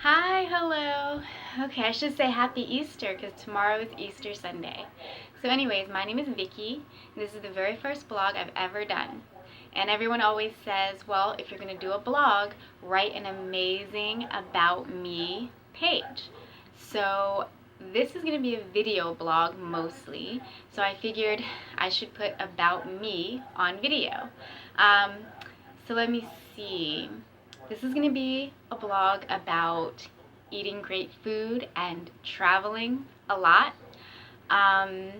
Hi, hello. Okay, I should say happy Easter because tomorrow is Easter Sunday. So anyways, my name is Vicky. This is the very first blog I've ever done. And everyone always says, well, if you're going to do a blog, write an amazing about me page. So this is going to be a video blog mostly. So I figured I should put about me on video. So let me see. This is going to be a blog about eating great food and traveling a lot. Um,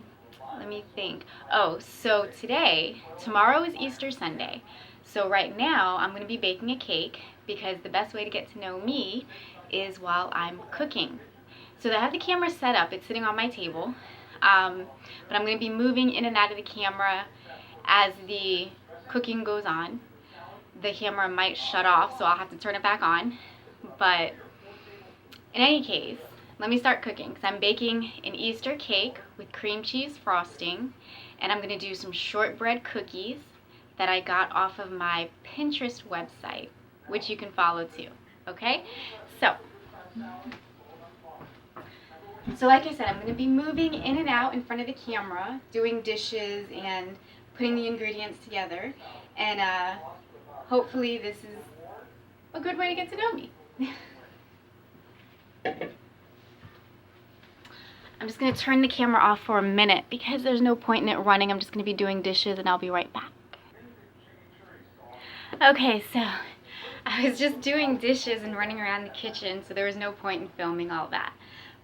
Let me think. Oh, so tomorrow is Easter Sunday. So right now I'm going to be baking a cake because the best way to get to know me is while I'm cooking. So I have the camera set up. It's sitting on my table. But I'm going to be moving in and out of the camera as the cooking goes on. The camera might shut off, so I'll have to turn it back on. But in any case, let me start cooking because I'm baking an Easter cake with cream cheese frosting, and I'm going to do some shortbread cookies that I got off of my Pinterest website, which you can follow too. Okay? So like I said, I'm going to be moving in and out in front of the camera, doing dishes and putting the ingredients together, and hopefully this is a good way to get to know me. I'm just going to turn the camera off for a minute because there's no point in it running. I'm just going to be doing dishes and I'll be right back. Okay, so I was just doing dishes and running around the kitchen, so there was no point in filming all that.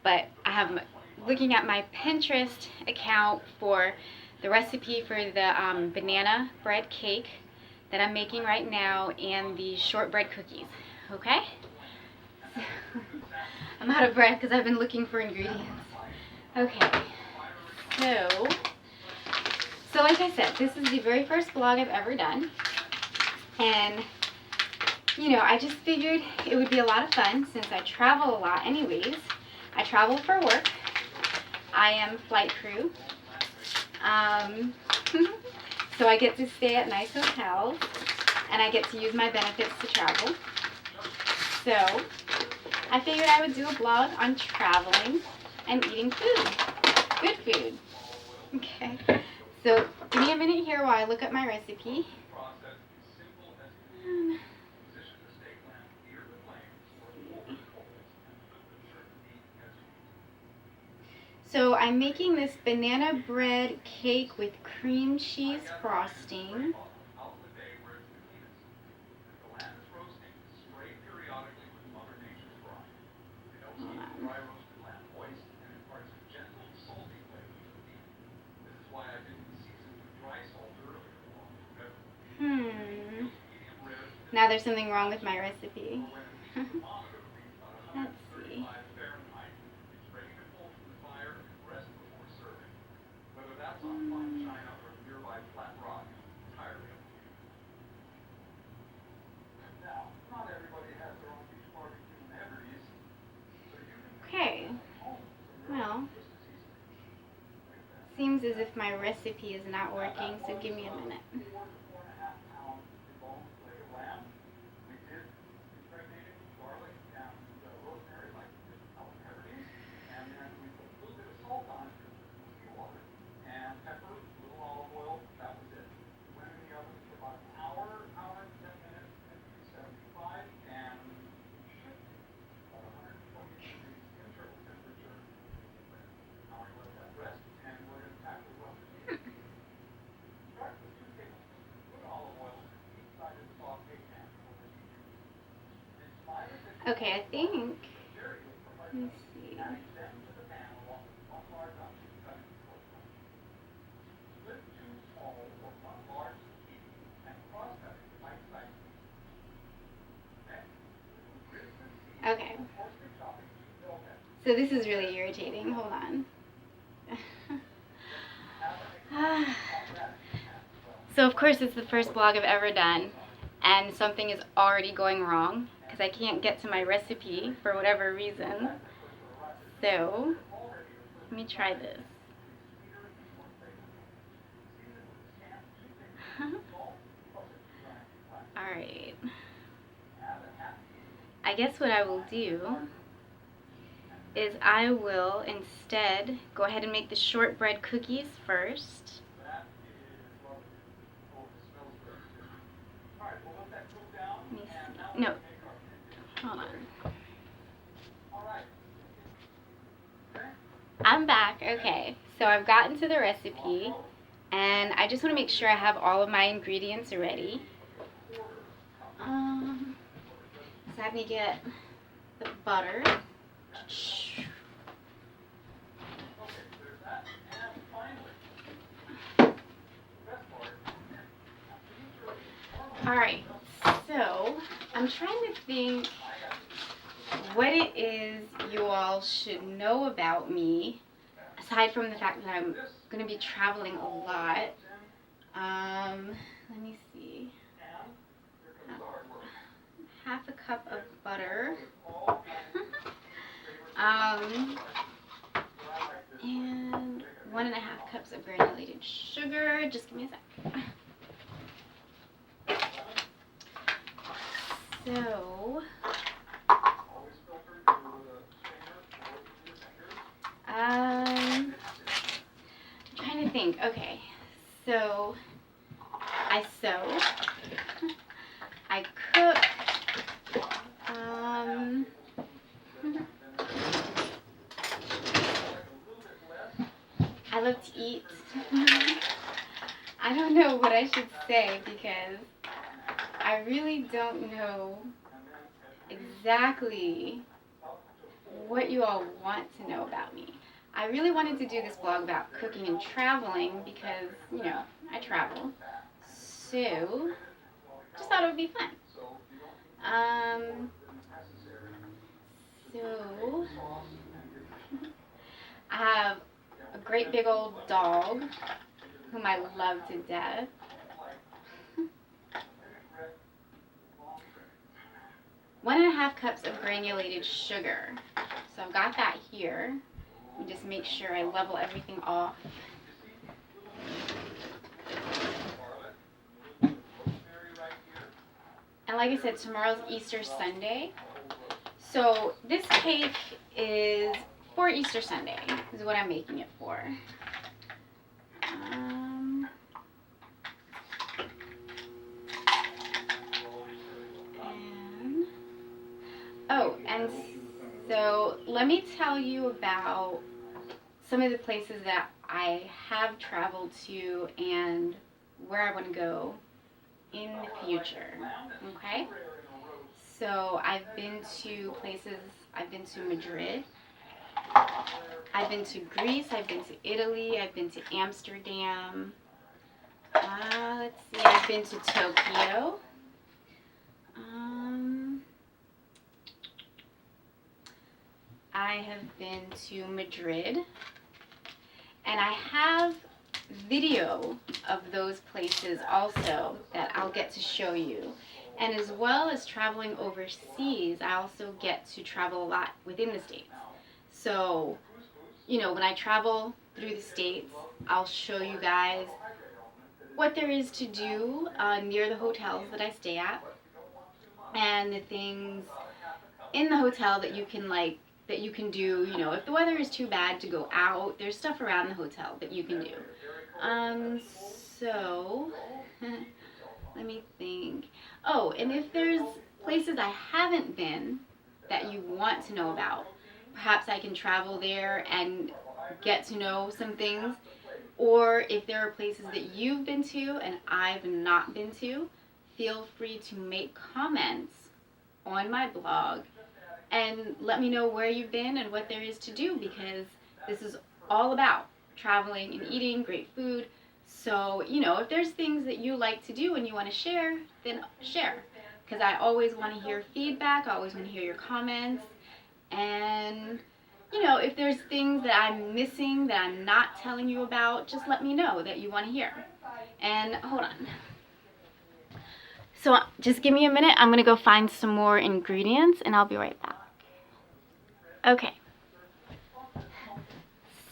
But I'm looking at my Pinterest account for the recipe for the banana bread cake that I'm making right now and the shortbread cookies. Okay? I'm out of breath because I've been looking for ingredients. Okay, so like I said, this is the very first blog I've ever done, and I just figured it would be a lot of fun since I travel a lot anyways. I travel for work. I am flight crew, so I get to stay at nice hotels, and I get to use my benefits to travel. So I figured I would do a blog on traveling and eating food. Good food. Okay. So give me a minute here while I look up my recipe. So I'm making this banana bread cake with cream cheese frosting. Now there's something wrong with my recipe. Let's see. Okay. Well, seems as if my recipe is not working, so give me a minute. Okay, I think. Let me see. Okay. So this is really irritating. Hold on. So of course it's the first blog I've ever done, and something is already going wrong because I can't get to my recipe for whatever reason. So let me try this. Alright. I guess what I will do is I will instead go ahead and make the shortbread cookies first. Let me see. No, hold on. I'm back. Okay, so I've gotten to the recipe, and I just want to make sure I have all of my ingredients ready. So let me get the butter. Alright, so I'm trying to think what it is you all should know about me, aside from the fact that I'm going to be traveling a lot. Let me see. Half a cup of butter. And 1.5 cups of granulated sugar. Just give me a sec. So, I'm trying to think. Okay, so I sew, I cook, I love to eat. I don't know what I should say because I really don't know exactly what you all want to know about me. I really wanted to do this blog about cooking and traveling because, you know, I travel. So, just thought it would be fun. So, I have a great big old dog whom I love to death. 1.5 cups of granulated sugar. So I've got that here. Let me just make sure I level everything off. And like I said, tomorrow's Easter Sunday. So this cake is for Easter Sunday, is what I'm making it for. And so let me tell you about some of the places that I have traveled to and where I want to go in the future, okay? So I've been to places, I've been to Madrid, I've been to Greece, I've been to Italy, I've been to Amsterdam, let's see, I've been to Tokyo, I have been to Madrid, and I have video of those places also that I'll get to show you. And as well as traveling overseas, I also get to travel a lot within the States. So, you know, when I travel through the States, I'll show you guys what there is to do near the hotels that I stay at, and the things in the hotel that you can do, you know, if the weather is too bad to go out, there's stuff around the hotel that you can do. So, let me think. Oh, and if there's places I haven't been that you want to know about, perhaps I can travel there and get to know some things. Or if there are places that you've been to and I've not been to, feel free to make comments on my blog and let me know where you've been and what there is to do, because this is all about traveling and eating great food. So, you know, if there's things that you like to do and you want to share, then share. Because I always want to hear feedback, I always want to hear your comments. And, you know, if there's things that I'm missing that I'm not telling you about, just let me know that you want to hear. And hold on. So just give me a minute. I'm going to go find some more ingredients and I'll be right back. Okay.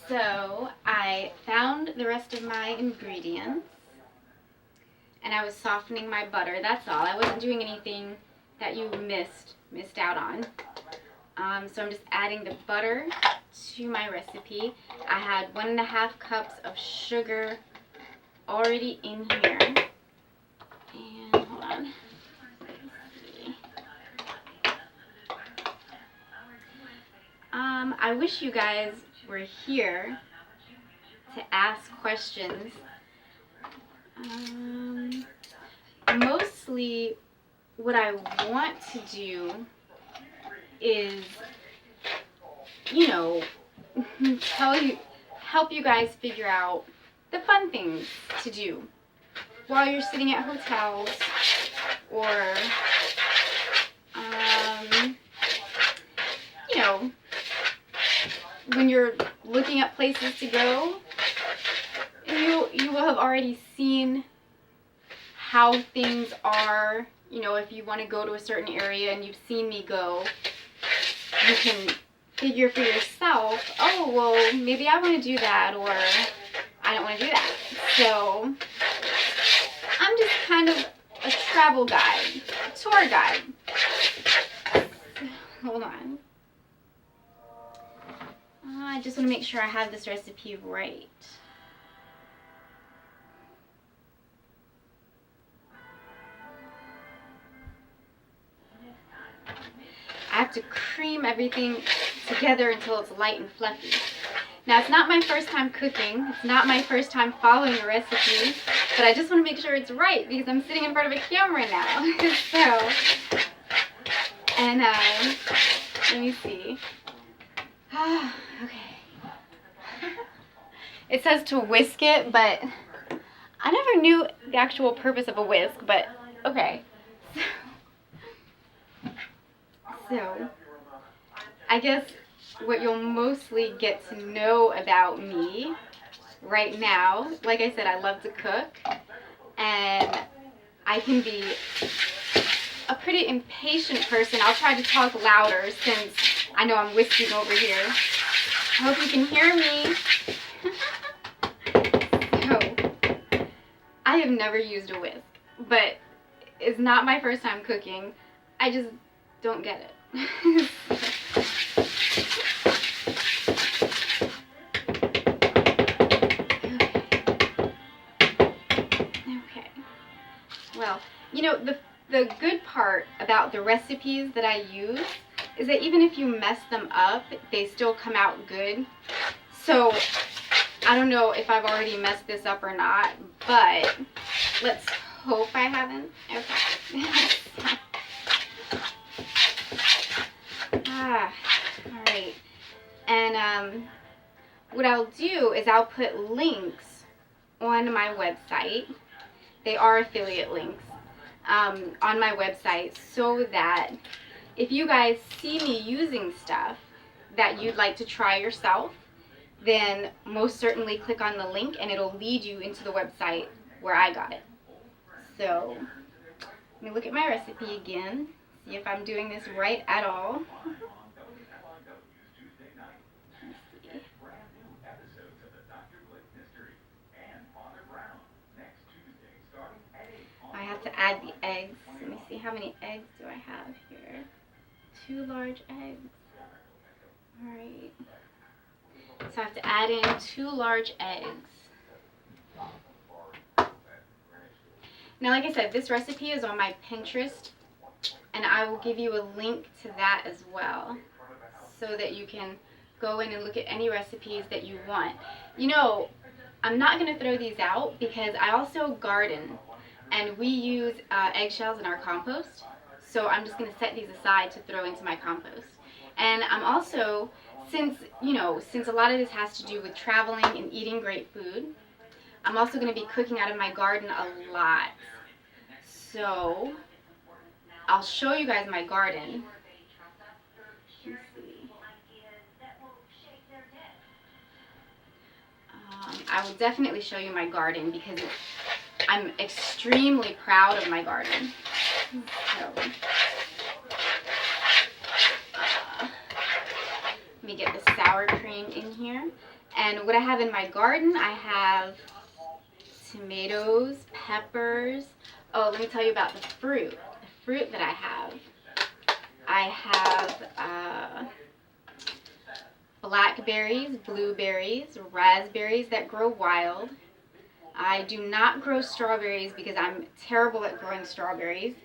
So I found the rest of my ingredients and I was softening my butter. That's all. I wasn't doing anything that you missed out on. So I'm just adding the butter to my recipe. I had 1.5 cups of sugar already in here. And hold on. I wish you guys were here to ask questions. Mostly what I want to do is, you know, help you guys figure out the fun things to do while you're sitting at hotels, or you know, when you're looking at places to go. You will have already seen how things are. You know, if you want to go to a certain area and you've seen me go, you can figure for yourself, oh, well, maybe I want to do that, or I don't want to do that. So I'm just kind of a travel guide, a tour guide. Hold on. I just want to make sure I have this recipe right. I have to cream everything together until it's light and fluffy. Now, it's not my first time cooking. It's not my first time following a recipe, but I just want to make sure it's right because I'm sitting in front of a camera now. So, and let me see. Okay. It says to whisk it, but I never knew the actual purpose of a whisk, but okay. So, I guess what you'll mostly get to know about me right now, like I said, I love to cook, and I can be a pretty impatient person. I'll try to talk louder since I know I'm whisking over here. I hope you can hear me. So, I have never used a whisk, but it's not my first time cooking. I just don't get it. Okay. Well, you know, the good part about the recipes that I use is that even if you mess them up, they still come out good. So, I don't know if I've already messed this up or not, but let's hope I haven't. Okay. Alright. And what I'll do is I'll put links on my website. They are affiliate links on my website, so that if you guys see me using stuff that you'd like to try yourself, then most certainly click on the link and it'll lead you into the website where I got it. So, let me look at my recipe again, see if I'm doing this right at all. I have to add the eggs. Let me see, how many eggs do I have here? 2 large eggs. Alright. So I have to add in 2 large eggs. Now, like I said, this recipe is on my Pinterest, and I will give you a link to that as well, so that you can go in and look at any recipes that you want. You know, I'm not going to throw these out because I also garden, and we use eggshells in our compost, so I'm just going to set these aside to throw into my compost. And I'm also, since a lot of this has to do with traveling and eating great food, I'm also going to be cooking out of my garden a lot. So, I'll show you guys my garden. Let's see. I will definitely show you my garden because I'm extremely proud of my garden. So, let me get the sour cream in here. And what I have in my garden, I have tomatoes, peppers. Oh, let me tell you about the fruit. The fruit that I have. I have blackberries, blueberries, raspberries that grow wild. I do not grow strawberries because I'm terrible at growing strawberries,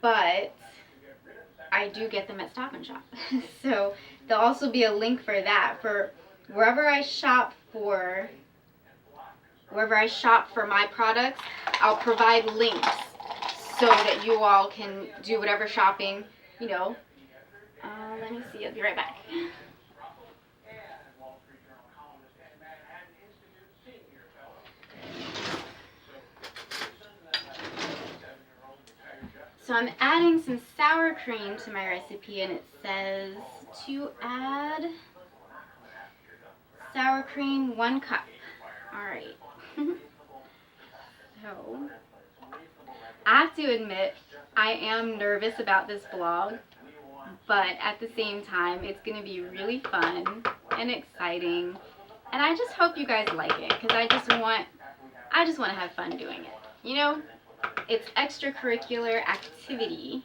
but I do get them at Stop and Shop. So there'll also be a link for that for wherever I shop for my products. I'll provide links so that you all can do whatever shopping, you know. Let me see, I'll be right back. So I'm adding some sour cream to my recipe, and it says to add sour cream 1 cup. Alright. So, I have to admit, I am nervous about this vlog, but at the same time, it's going to be really fun and exciting, and I just hope you guys like it, because I just want to have fun doing it, you know? It's extracurricular activity.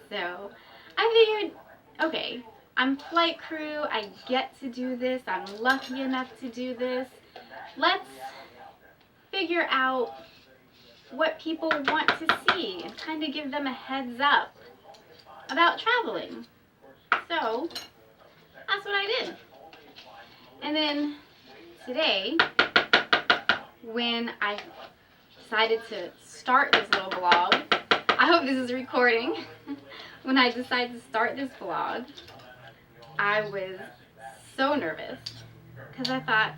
So I figured, okay, I'm flight crew, I get to do this, I'm lucky enough to do this. Let's figure out what people want to see and kind of give them a heads up about traveling. So that's what I did. And then today, when I decided to start this little vlog, I hope this is recording. When I decided to start this vlog, I was so nervous because I thought,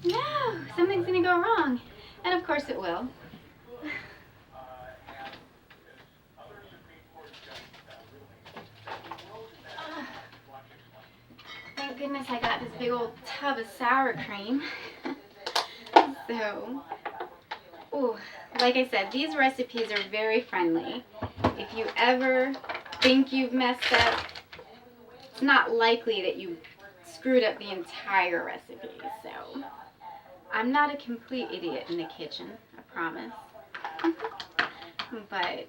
no, something's gonna go wrong, and of course it will. Thank goodness I got this big old tub of sour cream. So, ooh, like I said, these recipes are very friendly. If you ever think you've messed up, it's not likely that you screwed up the entire recipe. So, I'm not a complete idiot in the kitchen, I promise. But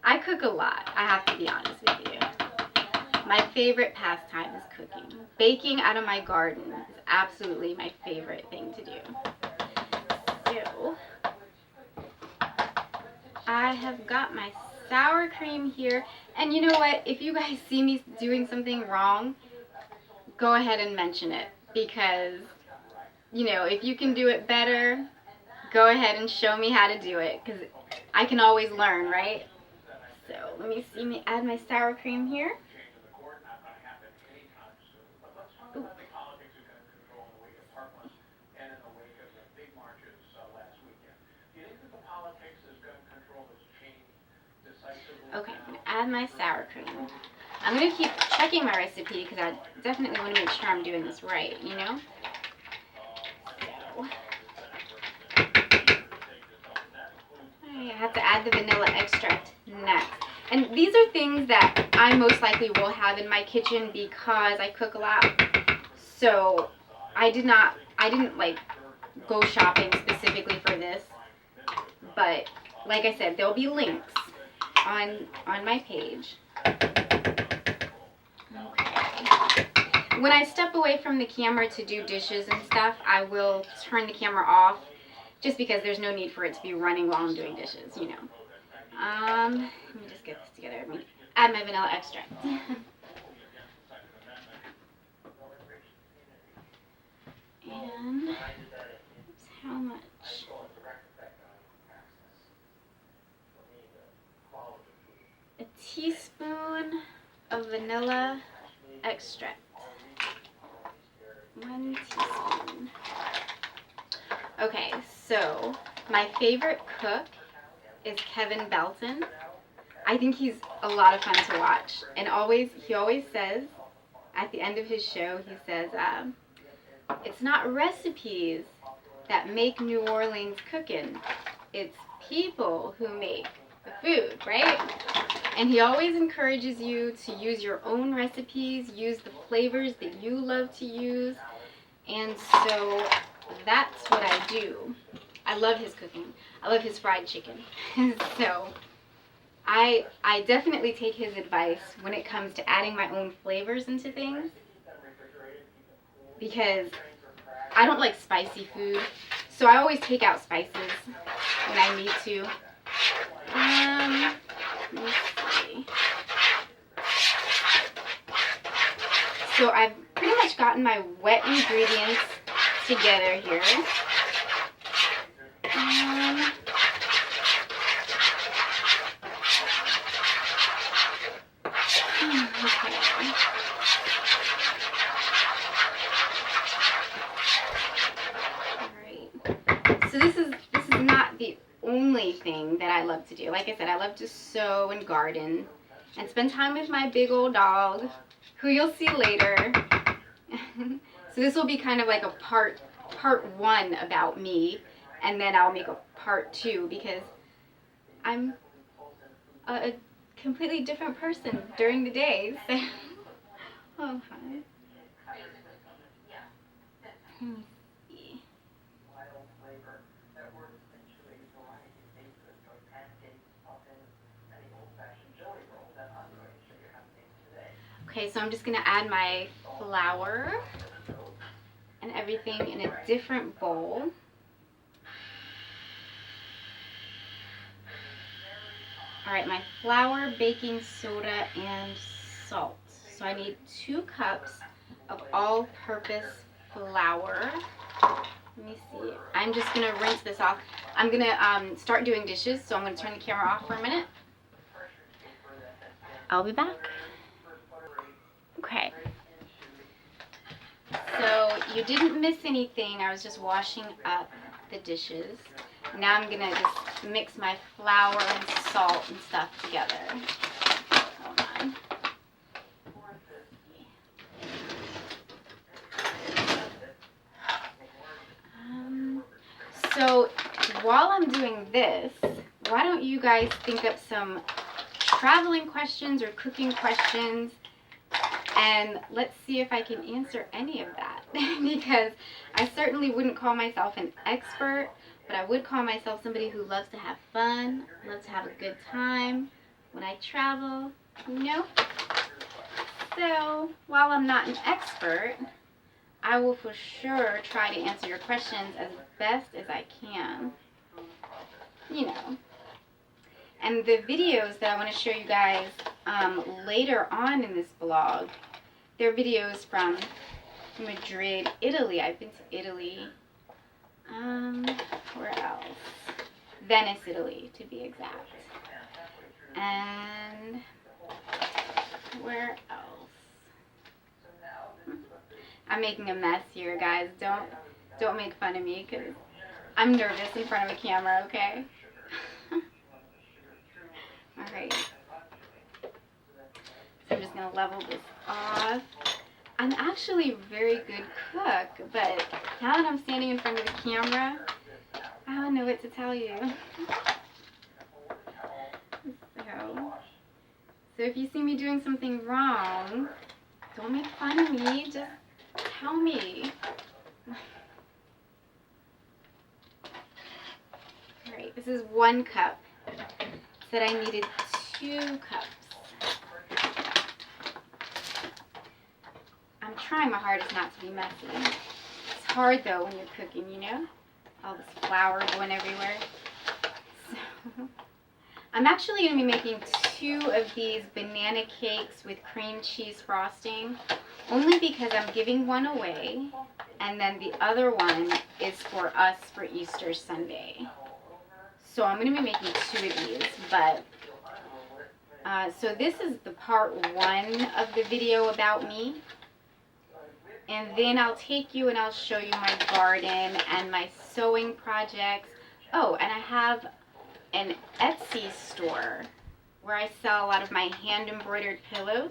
I cook a lot, I have to be honest with you. My favorite pastime is cooking. Baking out of my garden is absolutely my favorite thing to do. So, I have got my sour cream here, and you know what, if you guys see me doing something wrong, go ahead and mention it, because, you know, if you can do it better, go ahead and show me how to do it, because I can always learn, right? So, let me see me add my sour cream here. Ooh. Okay, I'm going to add my sour cream. I'm going to keep checking my recipe because I definitely want to make sure I'm doing this right, you know? So, I have to add the vanilla extract next. And these are things that I most likely will have in my kitchen because I cook a lot. So I didn't like go shopping specifically for this. But like I said, there'll be links on my page. Okay. When I step away from the camera to do dishes and stuff, I will turn the camera off just because there's no need for it to be running while I'm doing dishes, you know. Let me just get this together. Let me add my vanilla extract. And oops, how much? A teaspoon of vanilla extract. 1 teaspoon. Okay, so my favorite cook is Kevin Belton. I think he's a lot of fun to watch, and he always says at the end of his show, he says, it's not recipes that make New Orleans cooking, it's people who make the food, right? And he always encourages you to use your own recipes, use the flavors that you love to use, and so that's what I do. I love his cooking. I love his fried chicken. So I definitely take his advice when it comes to adding my own flavors into things, because I don't like spicy food, so I always take out spices when I need to. Let me see. So I've pretty much gotten my wet ingredients together here. Okay. Alright. So this is not the only thing that I love to do. Like I said, I love to sew and garden and spend time with my big old dog, who you'll see later. So this will be kind of like a part one about me, and then I'll make a part two because I'm a completely different person during the day. So. Oh, hi. Let me see. Okay, so I'm just going to add my flour and everything in a different bowl. Alright, my flour, baking soda, and salt. So I need 2 cups of all-purpose flour. Let me see. I'm just going to rinse this off. I'm going to start doing dishes, so I'm going to turn the camera off for a minute. I'll be back. Okay. So you didn't miss anything. I was just washing up the dishes. Now I'm going to just mix my flour and salt and stuff together. Hold on. So while I'm doing this, why don't you guys think up some traveling questions or cooking questions, and let's see if I can answer any of that. Because I certainly wouldn't call myself an expert, but I would call myself somebody who loves to have fun, loves to have a good time when I travel, you know? So while I'm not an expert, I will for sure try to answer your questions as best as I can, you know. And the videos that I want to show you guys later on in this vlog, they're videos from Madrid, Italy. I've been to Italy. Where else? Venice, Italy, to be exact. And where else? I'm making a mess here, guys. Don't make fun of me, because I'm nervous in front of a camera, okay? Alright. So I'm just going to level this off. I'm actually a very good cook, but now that I'm standing in front of the camera, I don't know what to tell you. So if you see me doing something wrong, don't make fun of me, just tell me. Alright, this is 1 cup. Said I needed 2 cups. I'm trying my hardest not to be messy. It's hard though when you're cooking, you know? All this flour going everywhere. So, I'm actually going to be making 2 of these banana cakes with cream cheese frosting, only because I'm giving one away, and then the other one is for us for Easter Sunday. So I'm going to be making 2 of these, but so this is the part 1 of the video about me. And then I'll take you and I'll show you my garden and my sewing projects. Oh, and I have an Etsy store where I sell a lot of my hand embroidered pillows.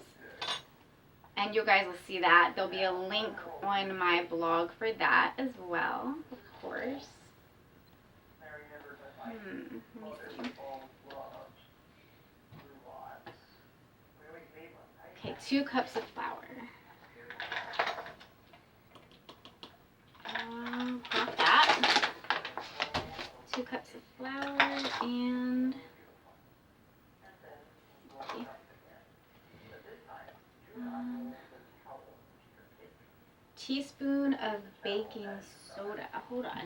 And you guys will see that. There'll be a link on my blog for that as well, of course. Let me see. Okay, 2 cups of flour. Got that. And teaspoon of baking soda. Hold on.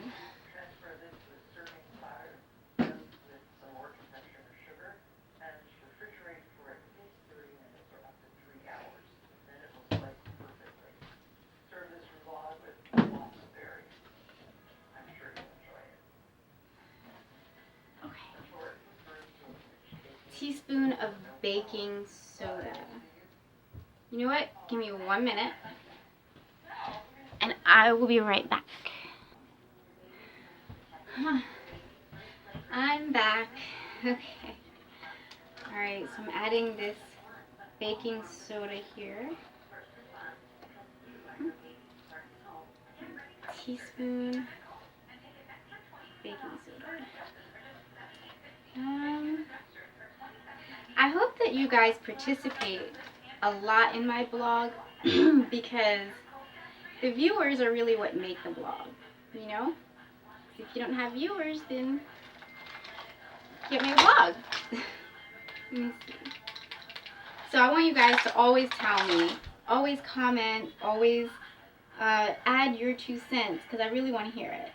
Teaspoon of baking soda. You know what? Give me 1 minute and I will be right back. I'm back. Okay. Alright, so I'm adding this baking soda here. Teaspoon baking soda. I hope that you guys participate a lot in my blog because the viewers are really what make the blog, you know? If you don't have viewers, then you can't make a blog. Let me see. So I want you guys to always tell me, always comment, always add your 2 cents because I really want to hear it.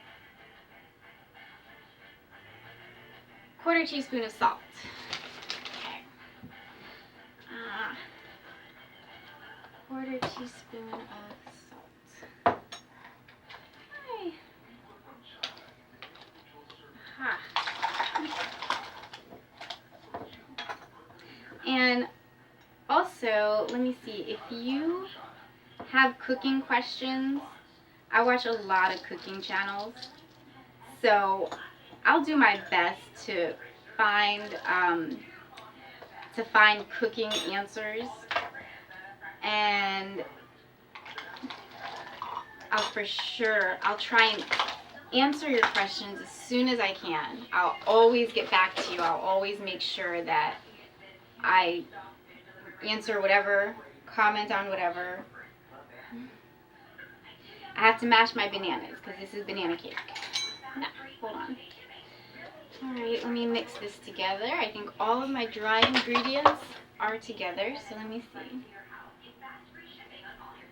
1/4 teaspoon of salt. Okay. 1/4 teaspoon of salt. Hi. And also, let me see, if you have cooking questions, I watch a lot of cooking channels, so I'll do my best to find cooking answers, and I'll try and answer your questions as soon as I can. I'll always get back to you. I'll always make sure that I answer whatever, comment on whatever. I have to mash my bananas because this is banana cake. No, hold on. Alright, let me mix this together. I think all of my dry ingredients are together, so let me see.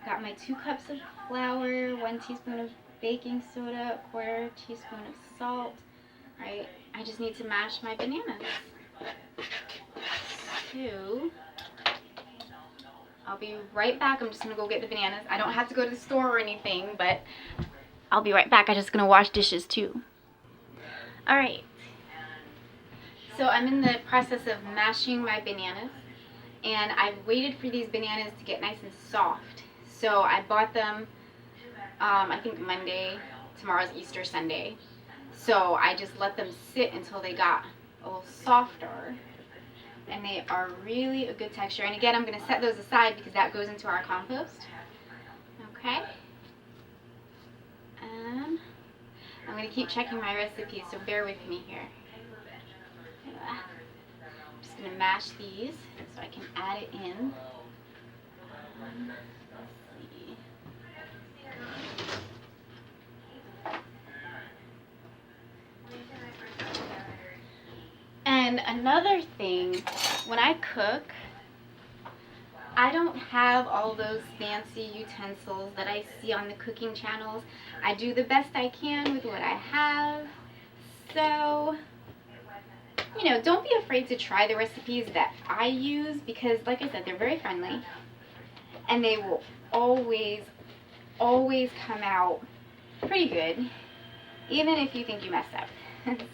Got my 2 cups of flour, 1 teaspoon of baking soda, 1/4 teaspoon of salt. Alright, I just need to mash my bananas. So, I'll be right back. I'm just going to go get the bananas. I don't have to go to the store or anything, but I'll be right back. I'm just going to wash dishes too. Alright. So I'm in the process of mashing my bananas, and I've waited for these bananas to get nice and soft. So I bought them, I think Monday. Tomorrow's Easter Sunday. So I just let them sit until they got a little softer. And they are really a good texture. And again, I'm going to set those aside because that goes into our compost. Okay. And I'm going to keep checking my recipes, so bear with me here. I'm just going to mash these so I can add it in. Let's see. And another thing, when I cook, I don't have all those fancy utensils that I see on the cooking channels. I do the best I can with what I have. So, you know, don't be afraid to try the recipes that I use because, like I said, they're very friendly. And they will always, always come out pretty good, even if you think you messed up.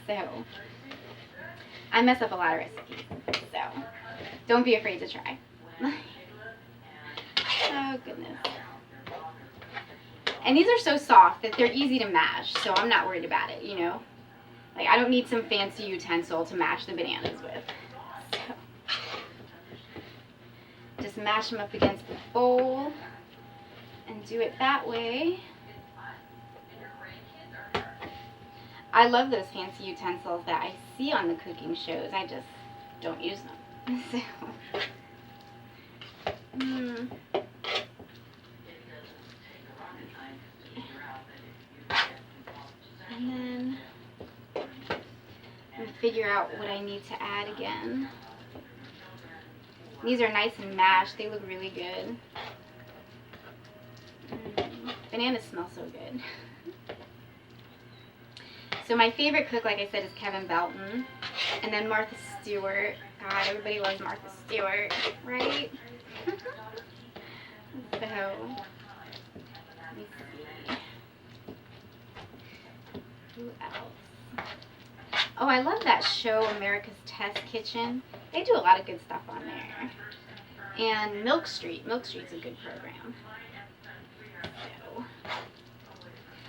So, I mess up a lot of recipes, so don't be afraid to try. Oh, goodness. And these are so soft that they're easy to mash, so I'm not worried about it, you know. Like, I don't need some fancy utensil to mash the bananas with. So, just mash them up against the bowl and do it that way. I love those fancy utensils that I see on the cooking shows. I just don't use them. So, And then figure figure out what I need to add again. These are nice and mashed. They look really good. Bananas smell so good. So my favorite cook, like I said, is Kevin Belton. And then Martha Stewart. God, everybody loves Martha Stewart, right? So, let me see. Who else? Oh, I love that show, America's Test Kitchen. They do a lot of good stuff on there. And Milk Street. Milk Street's a good program.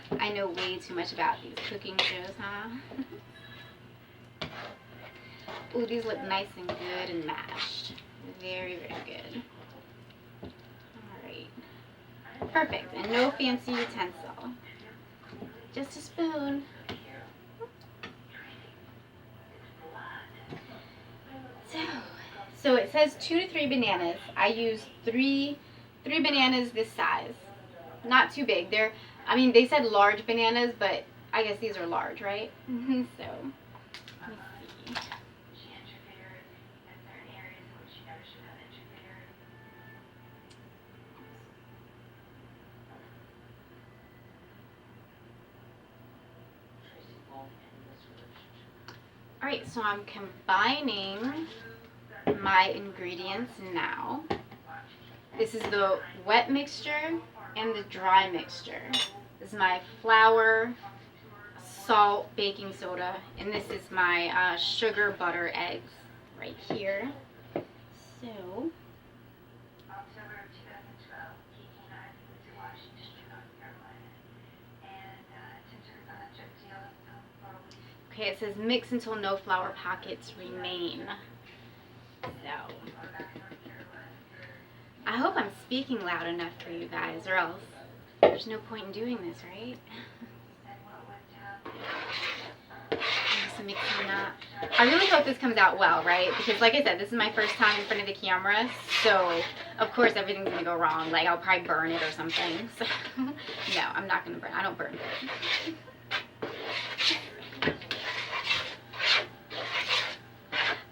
So, I know way too much about these cooking shows, huh? Ooh, these look nice and good and mashed. Very, very good. Alright. Perfect. And no fancy utensil. Just a spoon. So it says 2 to 3 bananas. I use three bananas this size. Not too big. I mean, they said large bananas, but I guess these are large, right? So, let me see. Alright, so I'm combining my ingredients now. This is the wet mixture and the dry mixture. This is my flour, salt, baking soda, and this is my sugar, butter, eggs right here. So, okay, it says mix until no flour pockets remain. So, I hope I'm speaking loud enough for you guys, or else there's no point in doing this, right? I'm just mixing up. I really hope this comes out well, right? Because like I said, this is my first time in front of the camera, so of course everything's gonna go wrong. Like I'll probably burn it or something. So, no, I'm not gonna burn. I don't burn food.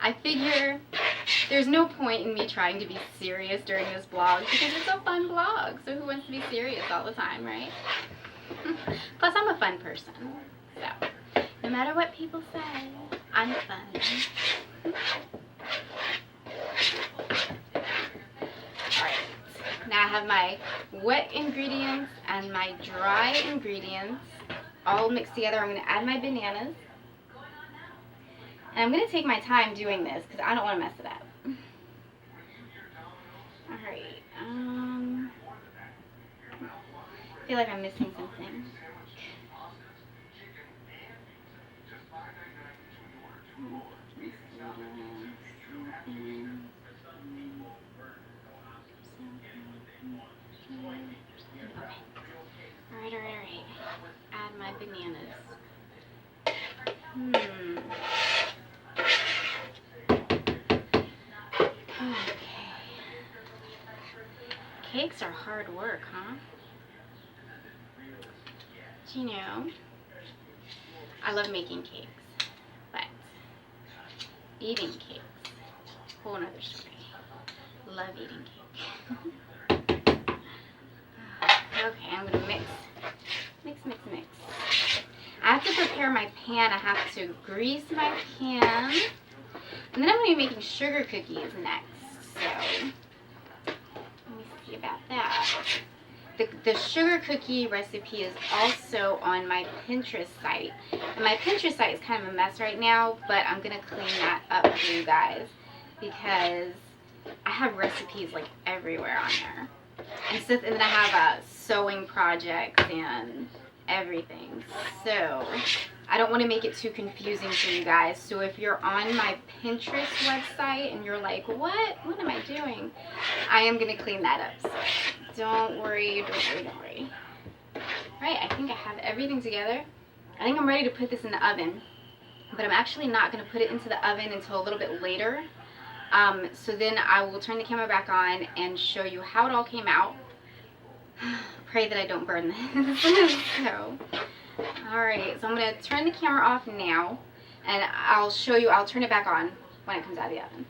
I figure there's no point in me trying to be serious during this vlog because it's a fun vlog. So who wants to be serious all the time, right? Plus, I'm a fun person. So, no matter what people say, I'm fun. Alright, now I have my wet ingredients and my dry ingredients all mixed together. I'm going to add my bananas. And I'm going to take my time doing this because I don't want to mess it up. Alright. I feel like I'm missing something. Alright. Add my bananas. Cakes are hard work, huh? Do you know, I love making cakes, but eating cakes, whole nother story. Love eating cake. Okay, I'm gonna mix. I have to prepare my pan. I have to grease my pan, and then I'm gonna be making sugar cookies next. So. About that. The sugar cookie recipe is also on my Pinterest site. My Pinterest site is kind of a mess right now, but I'm going to clean that up for you guys because I have recipes like everywhere on there. And then I have sewing projects and everything. So I don't want to make it too confusing for you guys. So if you're on my Pinterest website and you're like, what am I doing? I am going to clean that up. So don't worry. Alright, I think I have everything together. I think I'm ready to put this in the oven. But I'm actually not going to put it into the oven until a little bit later. So then I will turn the camera back on and show you how it all came out. Pray that I don't burn this. Alright, so I'm going to turn the camera off now. And I'll show you, I'll turn it back on when it comes out of the oven.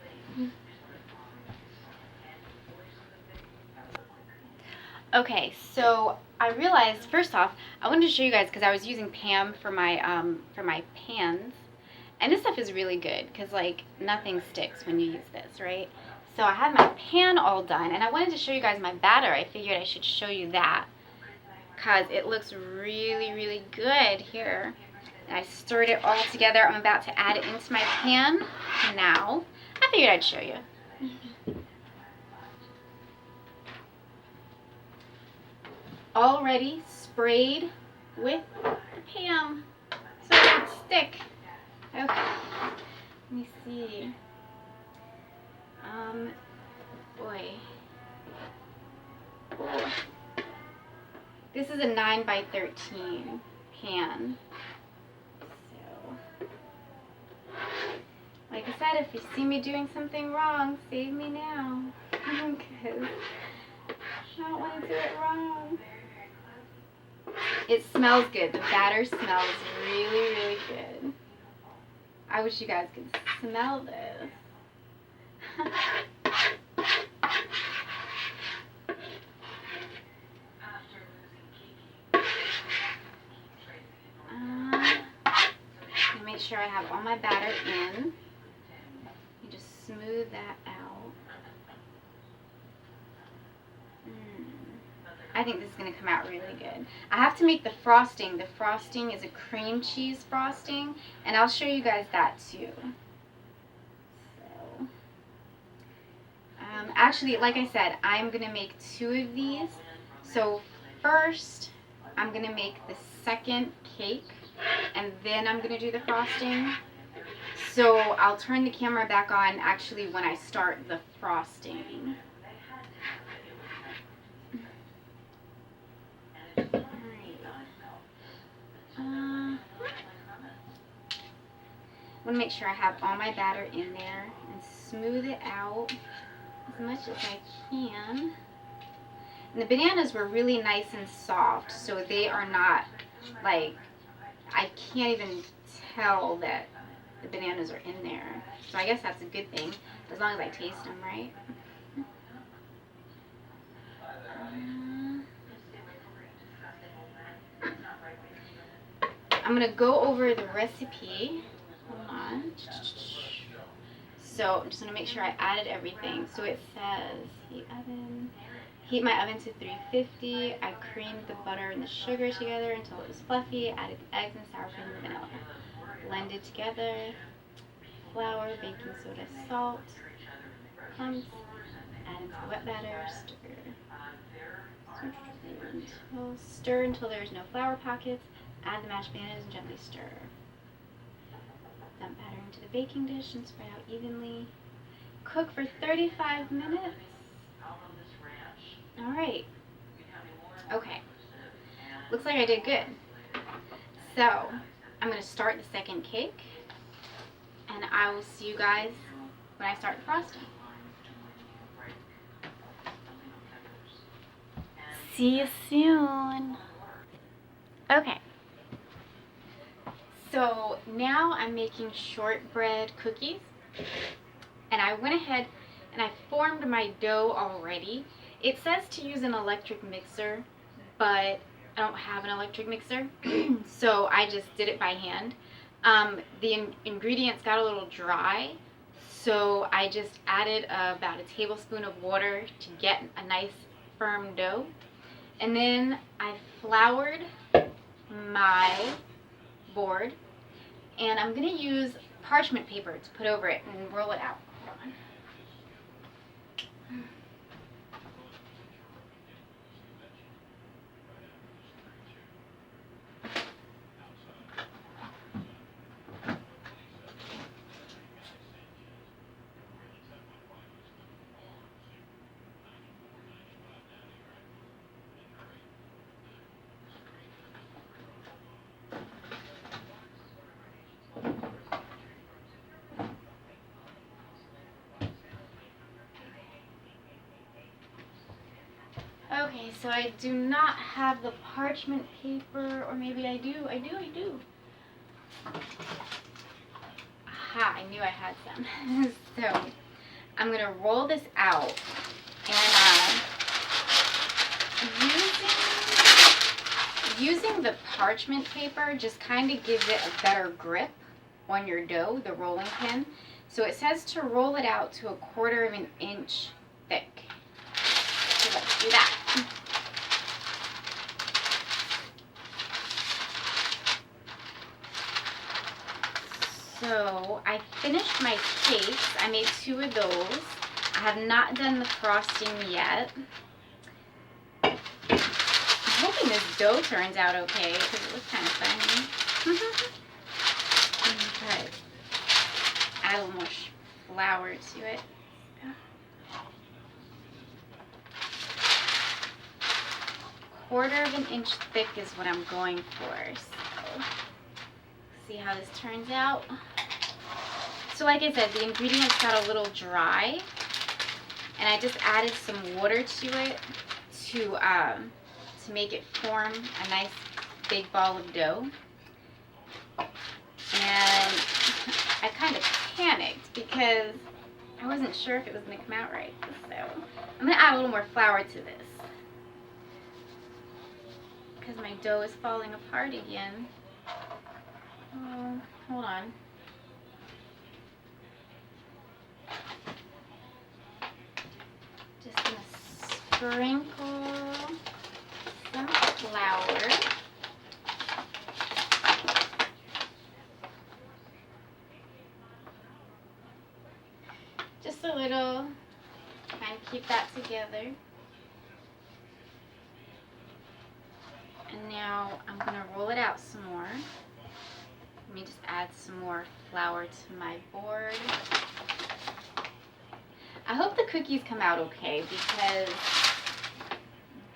Okay, so I realized, first off, I wanted to show you guys because I was using Pam for my pans, and this stuff is really good because like nothing sticks when you use this, right? So I have my pan all done, and I wanted to show you guys my batter. I figured I should show you that because it looks really, really good here. And I stirred it all together. I'm about to add it into my pan now. I figured I'd show you. Already sprayed with the Pam so it won't stick. Okay, let me see. Boy. Oh. This is a 9x13 pan. So, like I said, if you see me doing something wrong, save me now. Because I don't want to do it wrong. It smells good. The batter smells really, really good. I wish you guys could smell this. Make sure I have all my batter in. You just smooth that out. I think this is going to come out really good. I have to make the frosting. The frosting is a cream cheese frosting, and I'll show you guys that too. So, actually, like I said, I'm going to make 2 of these. So first, I'm going to make the second cake, and then I'm going to do the frosting. So I'll turn the camera back on actually when I start the frosting. I want to make sure I have all my batter in there and smooth it out as much as I can. And the bananas were really nice and soft, so they are not like, I can't even tell that the bananas are in there. So I guess that's a good thing, as long as I taste them right. I'm going to go over the recipe. Hold on. So I'm just going to make sure I added everything. So it says heat my oven to 350. I creamed the butter and the sugar together until it was fluffy. Added the eggs and sour cream and vanilla. Blended together. Flour, baking soda, salt, clumps. Add into the wet batter. Stir until there's no flour pockets. Add the mashed bananas and gently stir. Dump batter into the baking dish and spread out evenly. Cook for 35 minutes. Alright. Okay. Looks like I did good. So, I'm going to start the second cake. And I will see you guys when I start the frosting. See you soon. Okay. So now I'm making shortbread cookies, and I went ahead and I formed my dough already. It says to use an electric mixer, but I don't have an electric mixer, so I just did it by hand. The ingredients got a little dry, so I just added about a tablespoon of water to get a nice firm dough. And then I floured my board, and I'm going to use parchment paper to put over it and roll it out. Hold on. Okay, so I do not have the parchment paper, or maybe I do. I do. Aha, I knew I had some. So I'm gonna roll this out, and using the parchment paper just kind of gives it a better grip on your dough, the rolling pin. So it says to roll it out to 1/4 of an inch thick. So let's do that. So I finished my cakes. I made 2 of those. I have not done the frosting yet. I'm hoping this dough turns out okay because it looks kind of funny. But add a little more flour to it. 1/4 of an inch thick is what I'm going for. So see how this turns out. So like I said, the ingredients got a little dry, and I just added some water to it to make it form a nice big ball of dough. And I kind of panicked because I wasn't sure if it was going to come out right. So I'm going to add a little more flour to this because my dough is falling apart again. Oh, hold on. Just going to sprinkle some flour. Just a little, kind of keep that together. And now I'm going to roll it out some more. Let me just add some more flour to my board. I hope the cookies come out okay because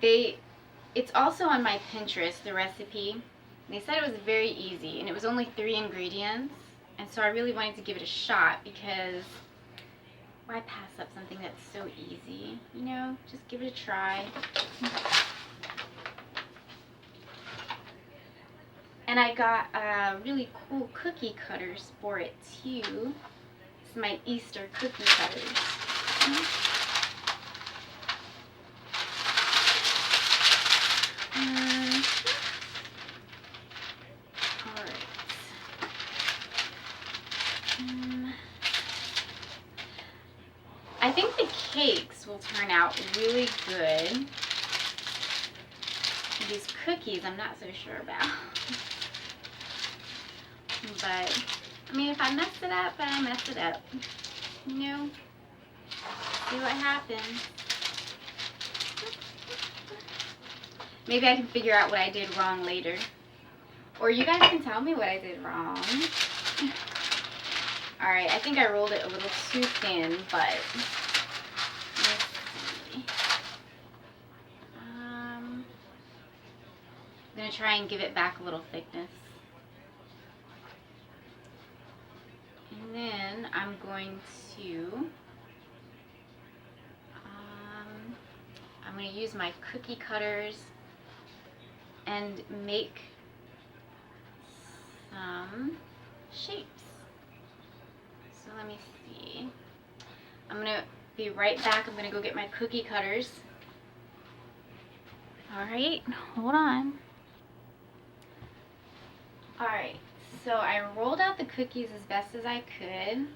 it's also on my Pinterest, the recipe. They said it was very easy and it was only 3 ingredients. And so I really wanted to give it a shot because why pass up something that's so easy? You know, just give it a try. And I got really cool cookie cutters for it too. This is my Easter cookie cutters. Alright. I think the cakes will turn out really good. These cookies I'm not so sure about. But, I mean, if I mess it up, I mess it up. You know? See what happens. Maybe I can figure out what I did wrong later. Or you guys can tell me what I did wrong. Alright, I think I rolled it a little too thin, but let's see. I'm going to try and give it back a little thickness. And then I'm going to use my cookie cutters and make some shapes. So let me see. I'm going to be right back. I'm going to go get my cookie cutters. Alright, hold on. Alright, so I rolled out the cookies as best as I could,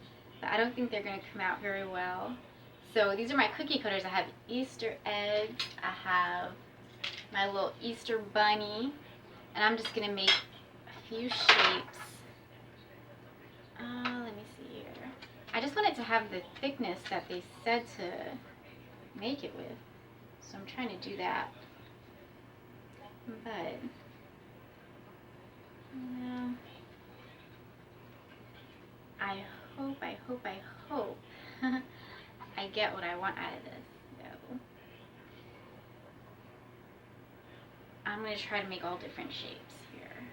but I don't think they're going to come out very well. So these are my cookie cutters. I have Easter eggs, I have my little Easter bunny, and I'm just going to make a few shapes. Let me see here. I just want it to have the thickness that they said to make it with, so I'm trying to do that. But yeah, I hope I get what I want out of this. So I'm going to try to make all different shapes here.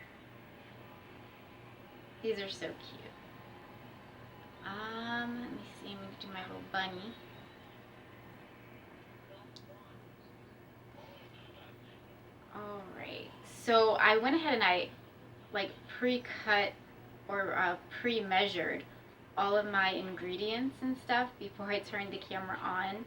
These are so cute. Let me see, I'm going to do my little bunny. Alright, so I went ahead and I like pre-cut or pre-measured all of my ingredients and stuff before I turned the camera on.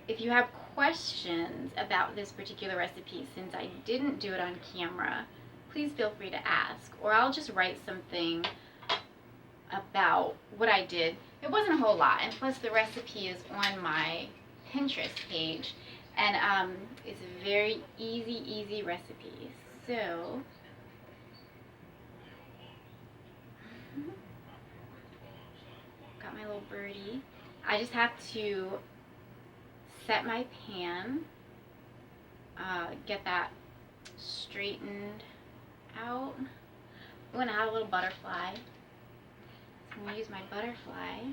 If you have questions about this particular recipe, since I didn't do it on camera, please feel free to ask, or I'll just write something about what I did. It wasn't a whole lot, and plus the recipe is on my Pinterest page, and it's a very easy recipe. So got my little birdie. I just have to set my pan, get that straightened out. I'm gonna add a little butterfly. So I'm gonna use my butterfly. Let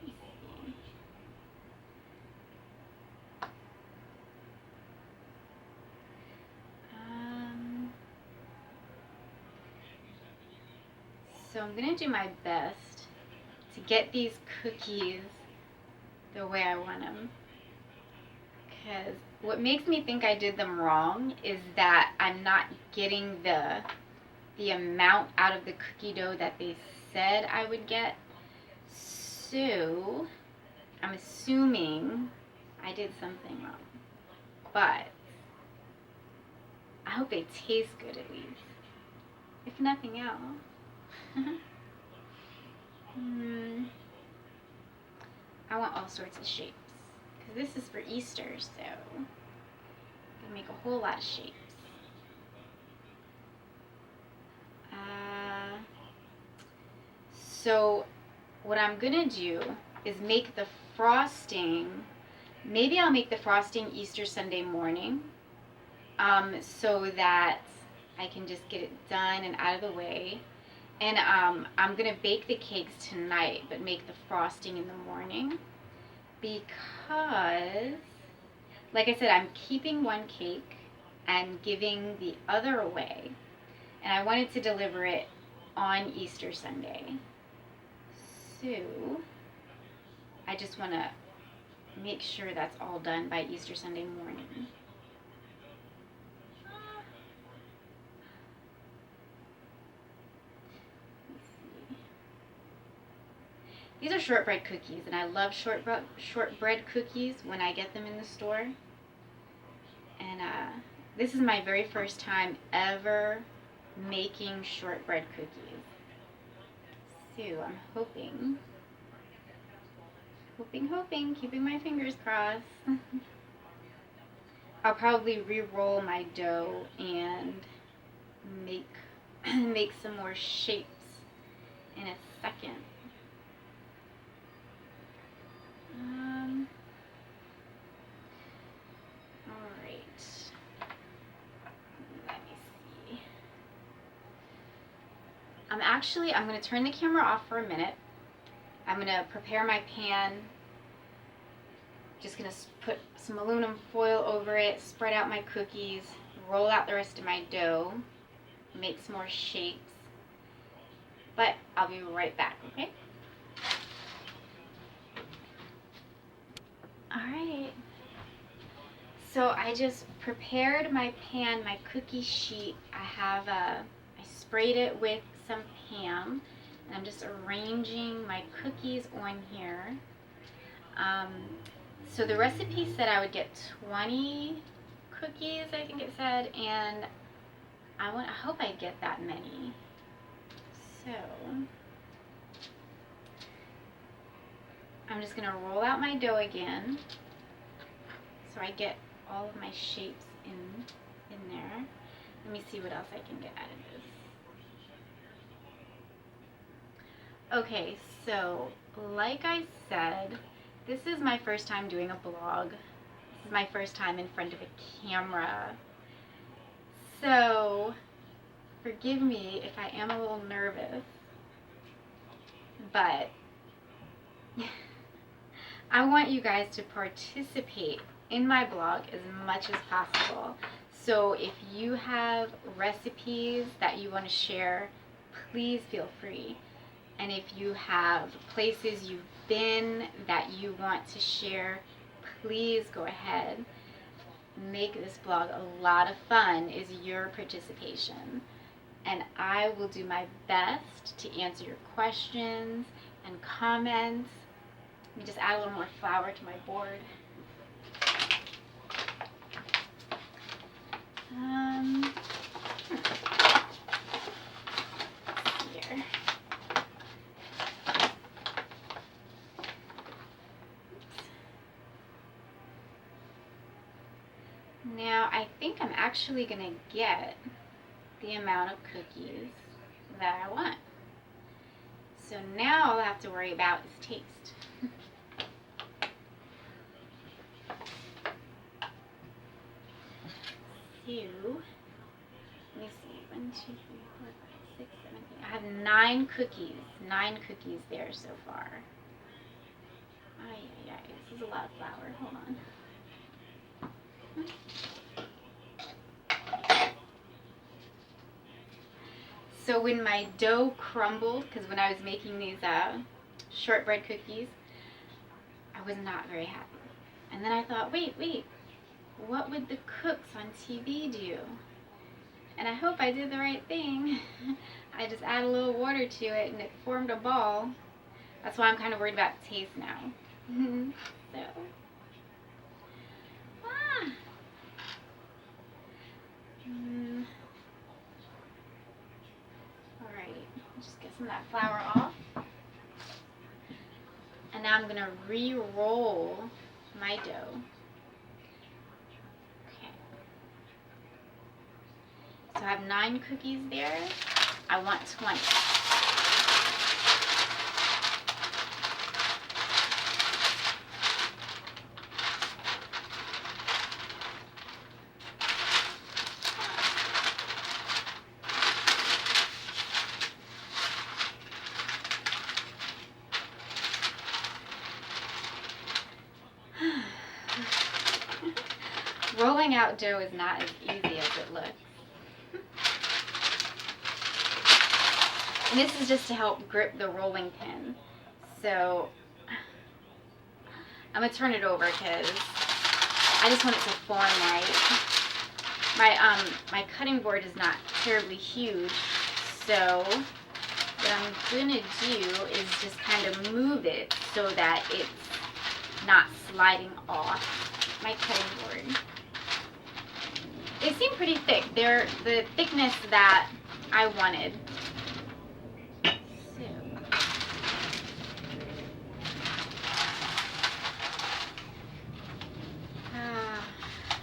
me see. So I'm gonna do my best to get these cookies the way I want them. Because what makes me think I did them wrong is that I'm not getting the amount out of the cookie dough that they said I would get. So I'm assuming I did something wrong. But I hope they taste good at least, if nothing else. I want all sorts of shapes, because this is for Easter, so I'm gonna make a whole lot of shapes. So what I'm gonna do is make the frosting. Maybe I'll make the frosting Easter Sunday morning, so that I can just get it done and out of the way. And I'm gonna bake the cakes tonight, but make the frosting in the morning, because, like I said, I'm keeping one cake and giving the other away, and I wanted to deliver it on Easter Sunday. So I just want to make sure that's all done by Easter Sunday morning. These are shortbread cookies, and I love shortbread cookies when I get them in the store. And this is my very first time ever making shortbread cookies. So I'm hoping, keeping my fingers crossed. I'll probably re-roll my dough and make some more shapes in a second. Alright. Let me see. I'm going to turn the camera off for a minute. I'm going to prepare my pan. Just going to put some aluminum foil over it, spread out my cookies, roll out the rest of my dough, make some more shapes. But I'll be right back, okay? Alright, so I just prepared my pan, my cookie sheet. I sprayed it with some Pam, and I'm just arranging my cookies on here. So the recipe said I would get 20 cookies, I think it said, and I hope I get that many. So I'm just going to roll out my dough again so I get all of my shapes in there. Let me see what else I can get out of this. Okay, so like I said, this is my first time doing a vlog. This is my first time in front of a camera. So forgive me if I am a little nervous, but I want you guys to participate in my blog as much as possible. So if you have recipes that you want to share, please feel free. And if you have places you've been that you want to share, please go ahead. Make this blog a lot of fun is your participation. and I will do my best to answer your questions and comments. Let me just add a little more flour to my board. Here. Now I think I'm actually gonna get the amount of cookies that I want. So now all I have to worry about is taste. So, let me see, 1, 2, 3, 4, 5, 6, 7, 8. I have 9 cookies. 9 cookies there so far. Ay, ay, ay, this is a lot of flour. Hold on. So when my dough crumbled, because when I was making these shortbread cookies, I was not very happy. And then I thought, wait, what would the cooks on TV do? And I hope I did the right thing. I just add a little water to it and it formed a ball. That's why I'm kind of worried about the taste now. So, alright, just get some of that flour off. And now I'm gonna re-roll my dough. So I have 9 cookies there. I want 20. Rolling out dough is not as easy as it looks. And this is just to help grip the rolling pin. So I'm gonna turn it over because I just want it to form right. My cutting board is not terribly huge, so what I'm gonna do is just kind of move it so that it's not sliding off my cutting board. They seem pretty thick. They're the thickness that I wanted.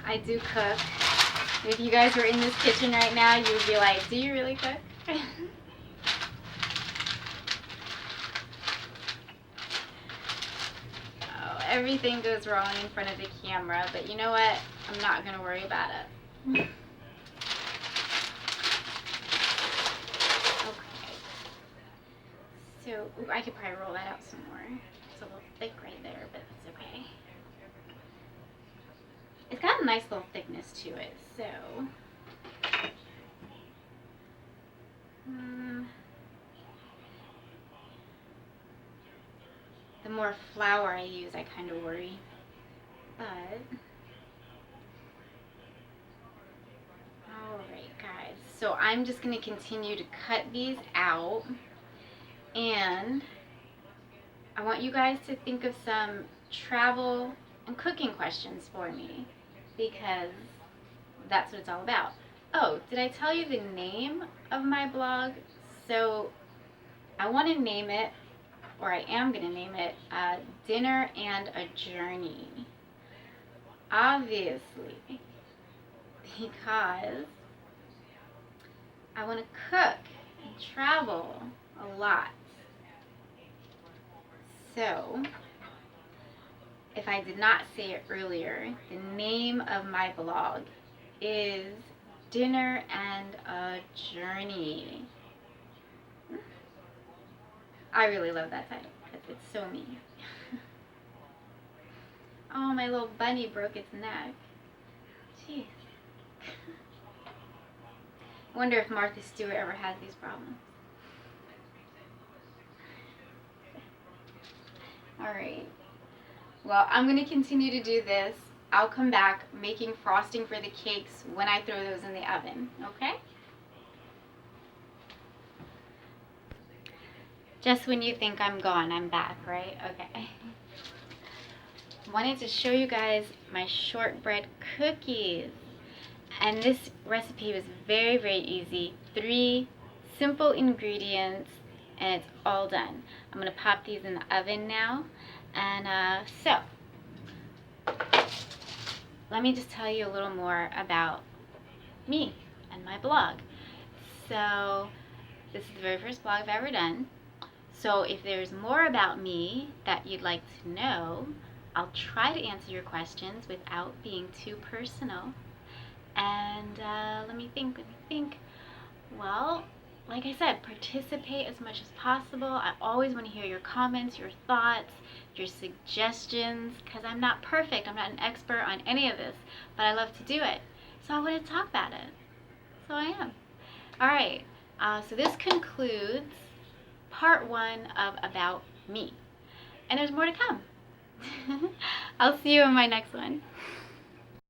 I do cook. If you guys were in this kitchen right now, you would be like, do you really cook? Oh, everything goes wrong in front of the camera, but you know what? I'm not going to worry about it. Okay. So, ooh, I could probably roll that out some more. It's a little thick right there, but it's okay. It's got a nice little thickness to it, so the more flour I use, I kind of worry. But alright guys, so I'm just going to continue to cut these out, and I want you guys to think of some travel and cooking questions for me, because that's what it's all about. Oh, did I tell you the name of my blog? So I want to name it, or I am going to name it, Dinner and a Journey. Obviously, because I want to cook and travel a lot. So, if I did not say it earlier, the name of my blog is Dinner and a Journey. I really love that title because it's so me. Oh, my little bunny broke its neck. Jeez. I wonder if Martha Stewart ever has these problems. Alright. Well, I'm going to continue to do this. I'll come back making frosting for the cakes when I throw those in the oven, okay? Just when you think I'm gone, I'm back, right? Okay. Wanted to show you guys my shortbread cookies. And this recipe was very, very easy. 3 simple ingredients, and it's all done. I'm gonna pop these in the oven now. And so, let me just tell you a little more about me and my blog. So, this is the very first blog I've ever done. So if there's more about me that you'd like to know, I'll try to answer your questions without being too personal. And let me think. Well, like I said, participate as much as possible. I always want to hear your comments, your thoughts, your suggestions, because I'm not perfect. I'm not an expert on any of this, but I love to do it. So I want to talk about it. So I am. All right. So this concludes part 1 of About Me. And there's more to come. I'll see you in my next one.